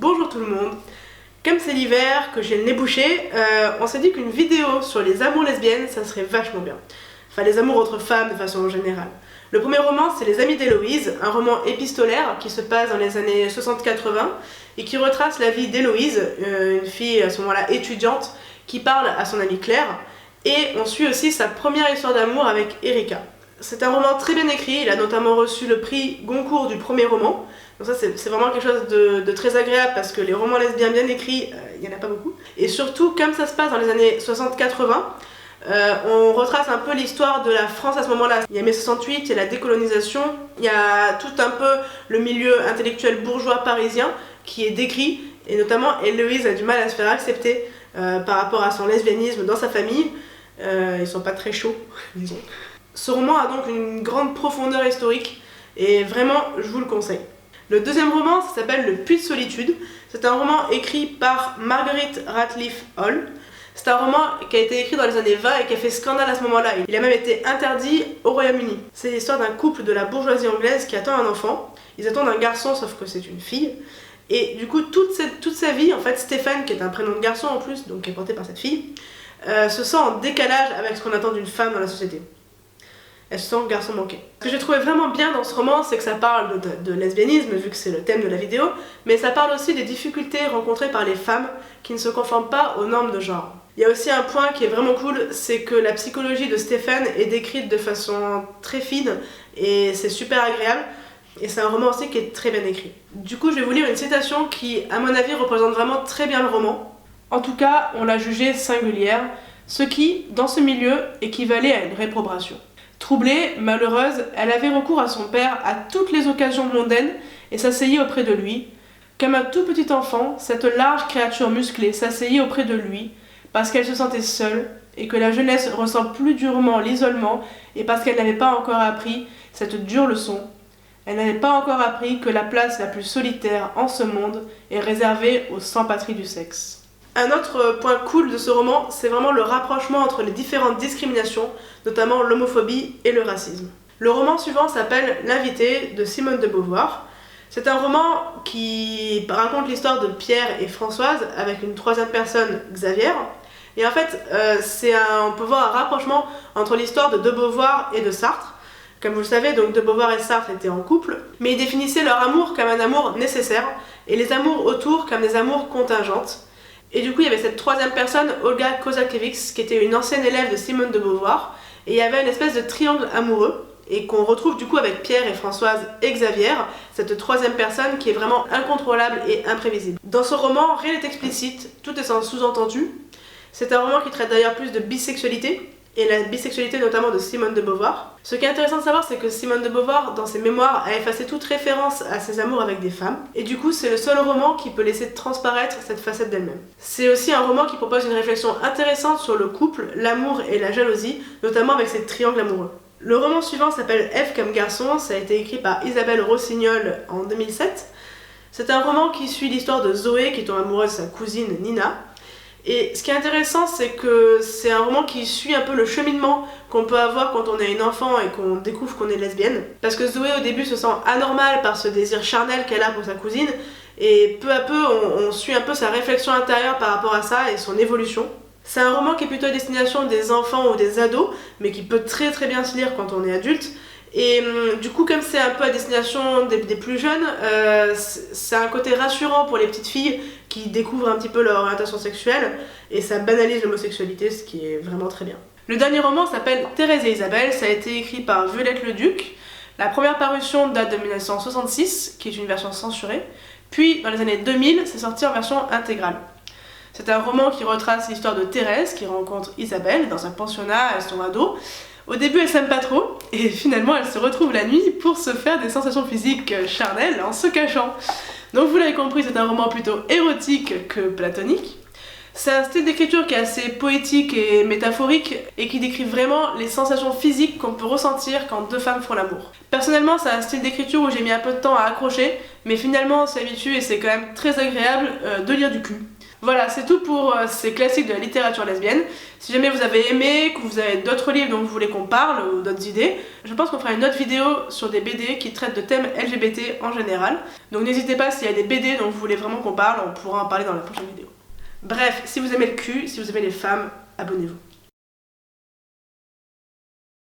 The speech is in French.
Bonjour tout le monde. Comme c'est l'hiver, que j'ai le nez bouché, on s'est dit qu'une vidéo sur les amours lesbiennes, ça serait vachement bien. Enfin, les amours entre femmes de façon générale. Le premier roman, c'est Les Amies d'Héloïse, un roman épistolaire qui se passe dans les années 60-80 et qui retrace la vie d'Héloïse, une fille à ce moment-là étudiante, qui parle à son amie Claire. Et on suit aussi sa première histoire d'amour avec Erika. C'est un roman très bien écrit, il a notamment reçu le prix Goncourt du premier roman. Donc ça c'est vraiment quelque chose de très agréable parce que les romans lesbiens bien écrits, il n'y en a pas beaucoup. Et surtout, comme ça se passe dans les années 60-80, on retrace un peu l'histoire de la France à ce moment-là. Il y a mai 68, il y a la décolonisation, il y a tout un peu le milieu intellectuel bourgeois parisien qui est décrit, et notamment Héloïse a du mal à se faire accepter par rapport à son lesbianisme dans sa famille. Ils sont pas très chauds, disons. Ce roman a donc une grande profondeur historique et vraiment je vous le conseille. Le deuxième roman, ça s'appelle Le Puits de Solitude. C'est un roman écrit par Marguerite Ratcliffe Hall. C'est un roman qui a été écrit dans les années 20 et qui a fait scandale à ce moment-là. Il a même été interdit au Royaume-Uni. C'est l'histoire d'un couple de la bourgeoisie anglaise qui attend un enfant. Ils attendent un garçon sauf que c'est une fille. Et du coup, toute sa vie, en fait, Stéphane, qui est un prénom de garçon en plus, donc qui est porté par cette fille, se sent en décalage avec ce qu'on attend d'une femme dans la société. Elle se sent garçon manqué. Ce que j'ai trouvé vraiment bien dans ce roman, c'est que ça parle de lesbianisme, vu que c'est le thème de la vidéo, mais ça parle aussi des difficultés rencontrées par les femmes qui ne se conforment pas aux normes de genre. Il y a aussi un point qui est vraiment cool, c'est que la psychologie de Stéphane est décrite de façon très fine, et c'est super agréable, et c'est un roman aussi qui est très bien écrit. Du coup, je vais vous lire une citation qui, à mon avis, représente vraiment très bien le roman. En tout cas, on l'a jugée singulière, ce qui, dans ce milieu, équivalait à une réprobation. Troublée, malheureuse, elle avait recours à son père à toutes les occasions mondaines et s'asseyait auprès de lui. Comme un tout petit enfant, cette large créature musclée s'asseyait auprès de lui parce qu'elle se sentait seule et que la jeunesse ressent plus durement l'isolement et parce qu'elle n'avait pas encore appris cette dure leçon. Elle n'avait pas encore appris que la place la plus solitaire en ce monde est réservée aux sans-patrie du sexe. Un autre point cool de ce roman, c'est vraiment le rapprochement entre les différentes discriminations, notamment l'homophobie et le racisme. Le roman suivant s'appelle L'invité de Simone de Beauvoir. C'est un roman qui raconte l'histoire de Pierre et Françoise avec une troisième personne, Xavier. Et en fait, on peut voir un rapprochement entre l'histoire de Beauvoir et de Sartre. Comme vous le savez, donc de Beauvoir et Sartre étaient en couple, mais ils définissaient leur amour comme un amour nécessaire et les amours autour comme des amours contingentes. Et du coup, il y avait cette troisième personne, Olga Kozakiewicz, qui était une ancienne élève de Simone de Beauvoir, et il y avait une espèce de triangle amoureux, et qu'on retrouve du coup avec Pierre et Françoise et Xavier, cette troisième personne qui est vraiment incontrôlable et imprévisible. Dans ce roman, rien n'est explicite, tout est sans sous-entendu. C'est un roman qui traite d'ailleurs plus de bisexualité, et la bisexualité notamment de Simone de Beauvoir. Ce qui est intéressant de savoir, c'est que Simone de Beauvoir, dans ses mémoires, a effacé toute référence à ses amours avec des femmes, et du coup c'est le seul roman qui peut laisser transparaître cette facette d'elle-même. C'est aussi un roman qui propose une réflexion intéressante sur le couple, l'amour et la jalousie, notamment avec ces triangles amoureux. Le roman suivant s'appelle F comme garçon, ça a été écrit par Isabelle Rossignol en 2007. C'est un roman qui suit l'histoire de Zoé qui tombe amoureuse de sa cousine Nina. Et ce qui est intéressant, c'est que c'est un roman qui suit un peu le cheminement qu'on peut avoir quand on est une enfant et qu'on découvre qu'on est lesbienne. Parce que Zoé au début se sent anormale par ce désir charnel qu'elle a pour sa cousine, et peu à peu on suit un peu sa réflexion intérieure par rapport à ça et son évolution. C'est un roman qui est plutôt à destination des enfants ou des ados, mais qui peut très très bien se lire quand on est adulte. Et du coup, comme c'est un peu à destination des plus jeunes, c'est un côté rassurant pour les petites filles qui découvrent un petit peu leur orientation sexuelle, et ça banalise l'homosexualité, ce qui est vraiment très bien. Le dernier roman s'appelle Thérèse et Isabelle, ça a été écrit par Violette Leduc. La première parution date de 1966, qui est une version censurée, puis dans les années 2000, c'est sorti en version intégrale. C'est un roman qui retrace l'histoire de Thérèse qui rencontre Isabelle dans un pensionnat, elles sont ados. Au début, elles s'aiment pas trop, et finalement, elles se retrouvent la nuit pour se faire des sensations physiques charnelles en se cachant. Donc vous l'avez compris, c'est un roman plutôt érotique que platonique. C'est un style d'écriture qui est assez poétique et métaphorique, et qui décrit vraiment les sensations physiques qu'on peut ressentir quand deux femmes font l'amour. Personnellement, c'est un style d'écriture où j'ai mis un peu de temps à accrocher, mais finalement on s'y habitue et c'est quand même très agréable de lire du cul. Voilà, c'est tout pour ces classiques de la littérature lesbienne. Si jamais vous avez aimé, que vous avez d'autres livres dont vous voulez qu'on parle ou d'autres idées, je pense qu'on fera une autre vidéo sur des BD qui traitent de thèmes LGBT en général. Donc n'hésitez pas, s'il y a des BD dont vous voulez vraiment qu'on parle, on pourra en parler dans la prochaine vidéo. Bref, si vous aimez le cul, si vous aimez les femmes, abonnez-vous.